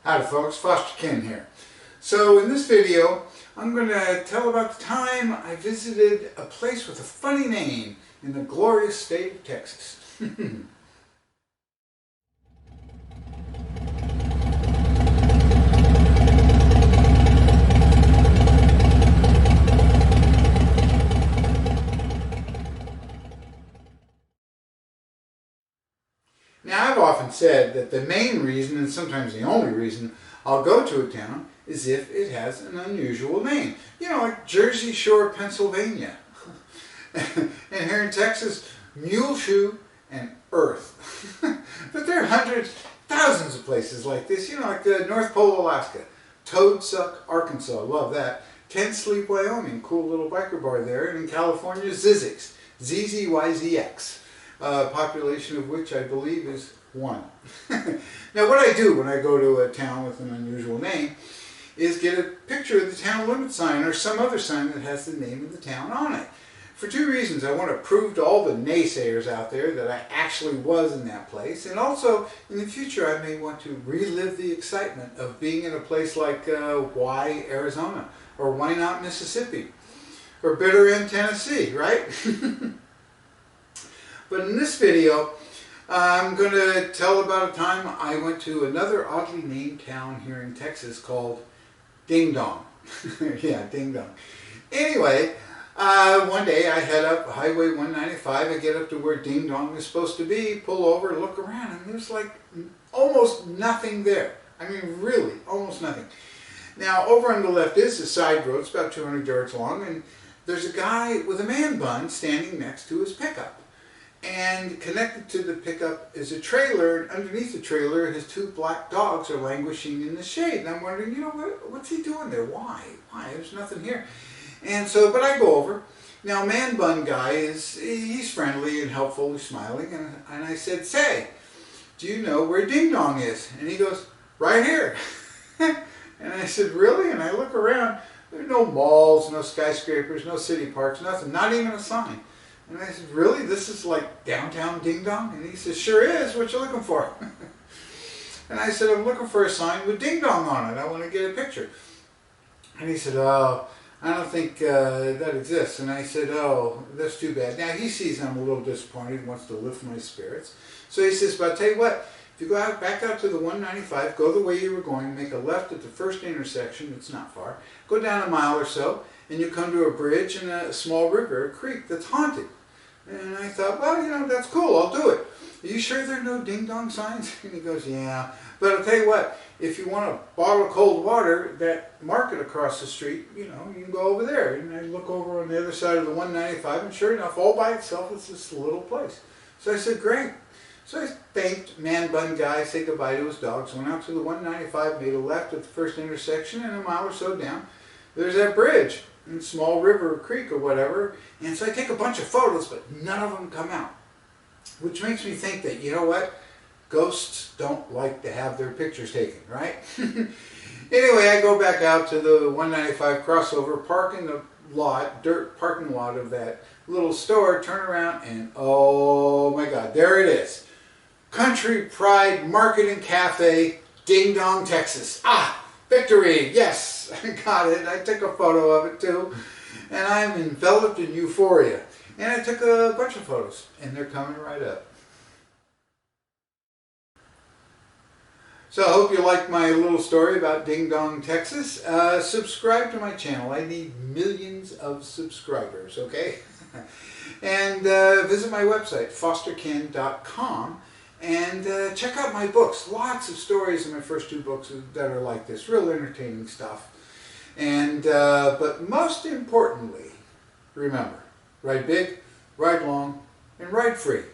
Howdy folks, Foster Kinn here. So in this video, I'm going to tell about the time I visited a place with a funny name in the glorious state of Texas. Now, I've often said that the main reason, and sometimes the only reason, I'll go to a town is if it has an unusual name. You know, like Jersey Shore, Pennsylvania. And here in Texas, Muleshoe and Earth. But there are hundreds, thousands of places like this. You know, like the North Pole, Alaska. Toadsuck, Arkansas, love that. Tent Sleep, Wyoming, cool little biker bar there. And in California, Zizix, ZZYZX. Population of which I believe is 1. Now what I do when I go to a town with an unusual name is get a picture of the town limit sign or some other sign that has the name of the town on it. For 2 reasons. I want to prove to all the naysayers out there that I actually was in that place, and also in the future I may want to relive the excitement of being in a place like why Arizona, or why not Mississippi, or Bitter End, Tennessee, right? But in this video, I'm going to tell about a time I went to another oddly named town here in Texas called Ding Dong. Yeah, Ding Dong. Anyway, one day I head up Highway 195. I get up to where Ding Dong is supposed to be, pull over, look around, and there's like almost nothing there. I mean, really, almost nothing. Now, over on the left is a side road. It's about 200 yards long, and there's a guy with a man bun standing next to his pickup. And connected to the pickup is a trailer, and underneath the trailer his 2 black dogs are languishing in the shade. And I'm wondering, you know, what's he doing there? Why? There's nothing here. And so, but I go over. Now, man bun guy he's friendly and helpful, he's smiling, and I said, say, do you know where Ding Dong is? And he goes, right here. And I said, really? And I look around, there's no malls, no skyscrapers, no city parks, nothing, not even a sign. And I said, really? This is like downtown Ding Dong? And he says, sure is. What you looking for? And I said, I'm looking for a sign with Ding Dong on it. I want to get a picture. And he said, oh, I don't think that exists. And I said, oh, that's too bad. Now he sees I'm a little disappointed, wants to lift my spirits. So he says, but I'll tell you what, if you go out, back out to the 195, go the way you were going, make a left at the first intersection, it's not far, go down a mile or so, and you come to a bridge and a small river, a creek that's haunted. And I thought, well, you know, that's cool, I'll do it. Are you sure there are no Ding Dong signs? And he goes, yeah. But I'll tell you what, if you want a bottle of cold water, that market across the street, you know, you can go over there. And I look over on the other side of the 195, and sure enough, all by itself, it's this little place. So I said, great. So I thanked man bun guy, said goodbye to his dogs, went out to the 195, made a left at the first intersection, and a mile or so down, there's that bridge. Small river or creek or whatever, and so I take a bunch of photos, but none of them come out, which makes me think that, you know what, ghosts don't like to have their pictures taken, right? Anyway, I go back out to the 195 crossover, park in the lot, dirt parking lot of that little store, turn around, and oh my God, there it is. Country Pride Market and Cafe, Ding Dong, Texas. Ah! Victory! Yes! I got it. I took a photo of it too. And I'm enveloped in euphoria. And I took a bunch of photos. And they're coming right up. So I hope you liked my little story about Ding Dong, Texas. Subscribe to my channel. I need millions of subscribers, okay? And visit my website, fosterkinn.com. And check out my books. Lots of stories in my first 2 books that are like this. Real entertaining stuff. And but most importantly, remember, ride big, ride long, and ride free.